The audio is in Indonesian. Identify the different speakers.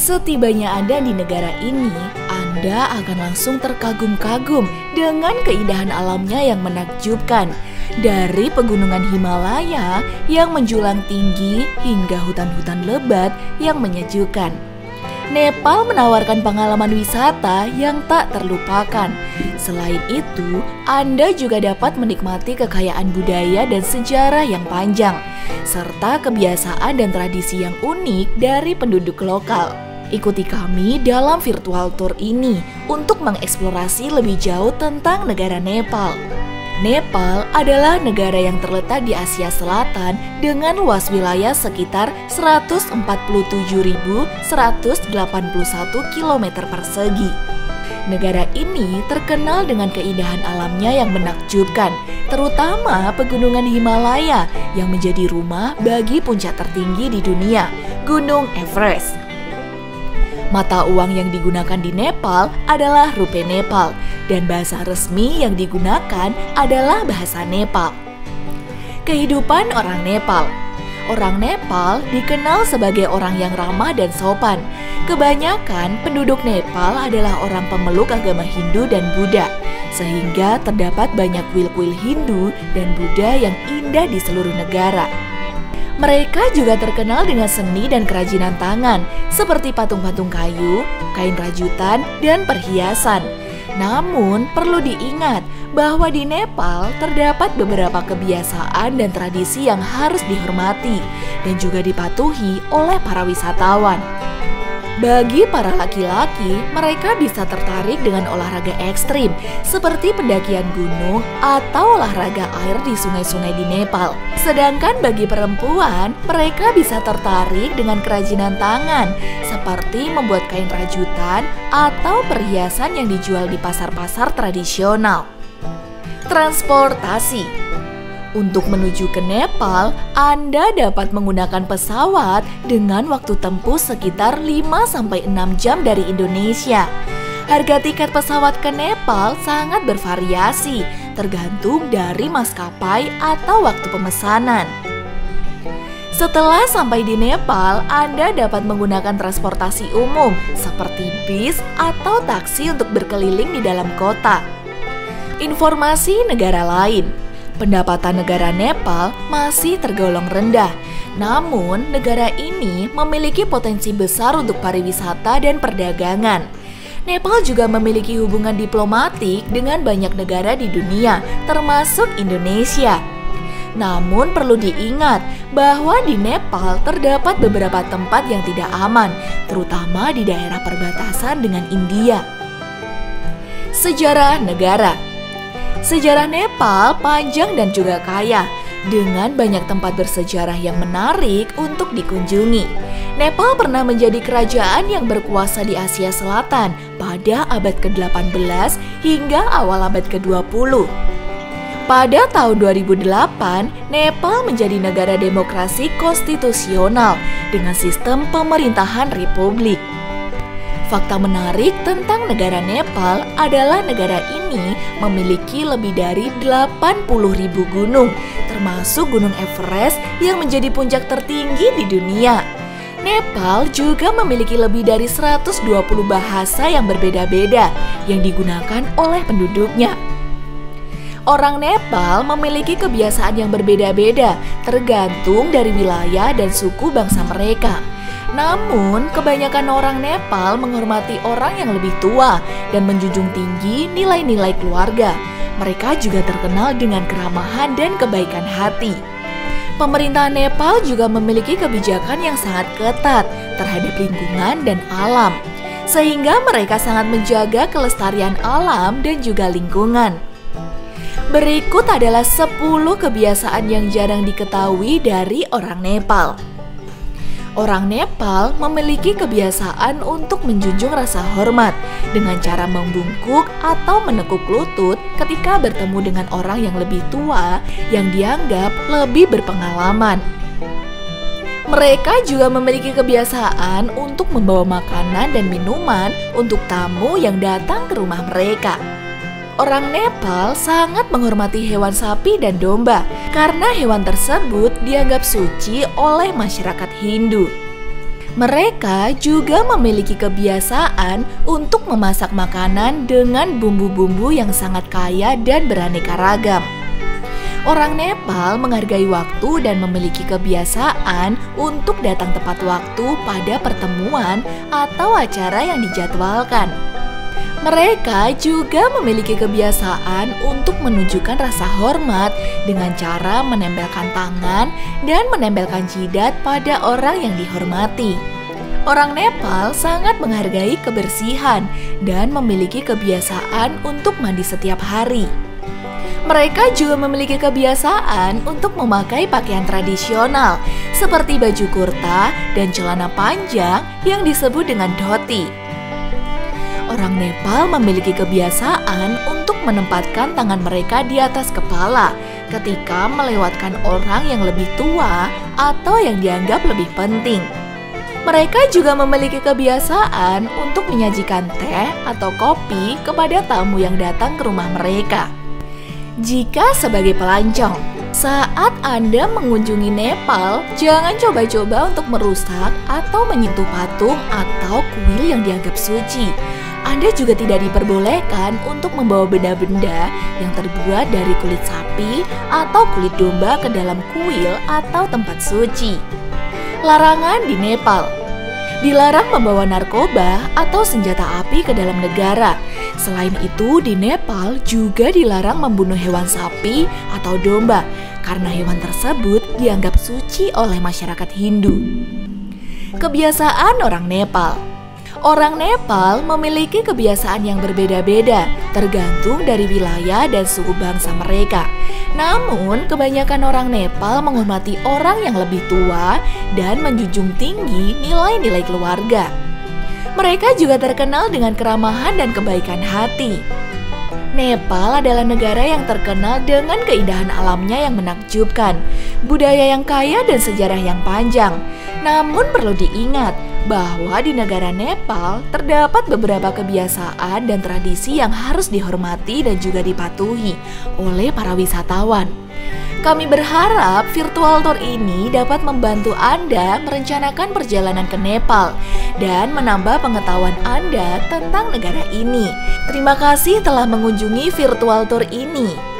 Speaker 1: Setibanya Anda di negara ini, Anda akan langsung terkagum-kagum dengan keindahan alamnya yang menakjubkan. Dari pegunungan Himalaya yang menjulang tinggi hingga hutan-hutan lebat yang menyejukkan. Nepal menawarkan pengalaman wisata yang tak terlupakan. Selain itu, Anda juga dapat menikmati kekayaan budaya dan sejarah yang panjang, serta kebiasaan dan tradisi yang unik dari penduduk lokal. Ikuti kami dalam virtual tour ini untuk mengeksplorasi lebih jauh tentang negara Nepal. Nepal adalah negara yang terletak di Asia Selatan dengan luas wilayah sekitar 147.181 km persegi. Negara ini terkenal dengan keindahan alamnya yang menakjubkan, terutama pegunungan Himalaya yang menjadi rumah bagi puncak tertinggi di dunia, Gunung Everest. Mata uang yang digunakan di Nepal adalah rupiah Nepal, dan bahasa resmi yang digunakan adalah bahasa Nepal. Kehidupan orang Nepal. Orang Nepal dikenal sebagai orang yang ramah dan sopan. Kebanyakan penduduk Nepal adalah orang pemeluk agama Hindu dan Buddha, sehingga terdapat banyak kuil-kuil Hindu dan Buddha yang indah di seluruh negara. Mereka juga terkenal dengan seni dan kerajinan tangan, seperti patung-patung kayu, kain rajutan, dan perhiasan. Namun, perlu diingat bahwa di Nepal terdapat beberapa kebiasaan dan tradisi yang harus dihormati dan juga dipatuhi oleh para wisatawan. Bagi para laki-laki, mereka bisa tertarik dengan olahraga ekstrim seperti pendakian gunung atau olahraga air di sungai-sungai di Nepal. Sedangkan bagi perempuan, mereka bisa tertarik dengan kerajinan tangan seperti membuat kain rajutan atau perhiasan yang dijual di pasar-pasar tradisional. Transportasi. Untuk menuju ke Nepal, Anda dapat menggunakan pesawat dengan waktu tempuh sekitar 5-6 jam dari Indonesia. Harga tiket pesawat ke Nepal sangat bervariasi, tergantung dari maskapai atau waktu pemesanan. Setelah sampai di Nepal, Anda dapat menggunakan transportasi umum seperti bis atau taksi untuk berkeliling di dalam kota. Informasi negara lain. Pendapatan negara Nepal masih tergolong rendah, namun negara ini memiliki potensi besar untuk pariwisata dan perdagangan. Nepal juga memiliki hubungan diplomatik dengan banyak negara di dunia, termasuk Indonesia. Namun perlu diingat bahwa di Nepal terdapat beberapa tempat yang tidak aman, terutama di daerah perbatasan dengan India. Sejarah negara. Sejarah Nepal panjang dan juga kaya, dengan banyak tempat bersejarah yang menarik untuk dikunjungi. Nepal pernah menjadi kerajaan yang berkuasa di Asia Selatan pada abad ke-18 hingga awal abad ke-20. Pada tahun 2008, Nepal menjadi negara demokrasi konstitusional dengan sistem pemerintahan republik. Fakta menarik tentang negara Nepal adalah negara ini memiliki lebih dari 80.000 gunung, termasuk Gunung Everest yang menjadi puncak tertinggi di dunia. Nepal juga memiliki lebih dari 120 bahasa yang berbeda-beda yang digunakan oleh penduduknya. Orang Nepal memiliki kebiasaan yang berbeda-beda tergantung dari wilayah dan suku bangsa mereka. Namun, kebanyakan orang Nepal menghormati orang yang lebih tua dan menjunjung tinggi nilai-nilai keluarga. Mereka juga terkenal dengan keramahan dan kebaikan hati. Pemerintah Nepal juga memiliki kebijakan yang sangat ketat terhadap lingkungan dan alam, sehingga mereka sangat menjaga kelestarian alam dan juga lingkungan. Berikut adalah 10 kebiasaan yang jarang diketahui dari orang Nepal. Orang Nepal memiliki kebiasaan untuk menjunjung rasa hormat dengan cara membungkuk atau menekuk lutut ketika bertemu dengan orang yang lebih tua yang dianggap lebih berpengalaman. Mereka juga memiliki kebiasaan untuk membawa makanan dan minuman untuk tamu yang datang ke rumah mereka. Orang Nepal sangat menghormati hewan sapi dan domba karena hewan tersebut dianggap suci oleh masyarakat Hindu. Mereka juga memiliki kebiasaan untuk memasak makanan dengan bumbu-bumbu yang sangat kaya dan beraneka ragam. Orang Nepal menghargai waktu dan memiliki kebiasaan untuk datang tepat waktu pada pertemuan atau acara yang dijadwalkan. Mereka juga memiliki kebiasaan untuk menunjukkan rasa hormat dengan cara menempelkan tangan dan menempelkan jidat pada orang yang dihormati. Orang Nepal sangat menghargai kebersihan dan memiliki kebiasaan untuk mandi setiap hari. Mereka juga memiliki kebiasaan untuk memakai pakaian tradisional seperti baju kurta dan celana panjang yang disebut dengan dhoti. Orang Nepal memiliki kebiasaan untuk menempatkan tangan mereka di atas kepala ketika melewatkan orang yang lebih tua atau yang dianggap lebih penting. Mereka juga memiliki kebiasaan untuk menyajikan teh atau kopi kepada tamu yang datang ke rumah mereka. Jika sebagai pelancong, saat Anda mengunjungi Nepal, jangan coba-coba untuk merusak atau menyentuh patung atau kuil yang dianggap suci. Anda juga tidak diperbolehkan untuk membawa benda-benda yang terbuat dari kulit sapi atau kulit domba ke dalam kuil atau tempat suci. Larangan di Nepal: dilarang membawa narkoba atau senjata api ke dalam negara. Selain itu, di Nepal juga dilarang membunuh hewan sapi atau domba karena hewan tersebut dianggap suci oleh masyarakat Hindu. Kebiasaan orang Nepal. Orang Nepal memiliki kebiasaan yang berbeda-beda tergantung dari wilayah dan suku bangsa mereka. Namun, kebanyakan orang Nepal menghormati orang yang lebih tua dan menjunjung tinggi nilai-nilai keluarga. Mereka juga terkenal dengan keramahan dan kebaikan hati. Nepal adalah negara yang terkenal dengan keindahan alamnya yang menakjubkan, budaya yang kaya dan sejarah yang panjang. Namun perlu diingat bahwa di negara Nepal terdapat beberapa kebiasaan dan tradisi yang harus dihormati dan juga dipatuhi oleh para wisatawan. Kami berharap virtual tour ini dapat membantu Anda merencanakan perjalanan ke Nepal dan menambah pengetahuan Anda tentang negara ini. Terima kasih telah mengunjungi virtual tour ini.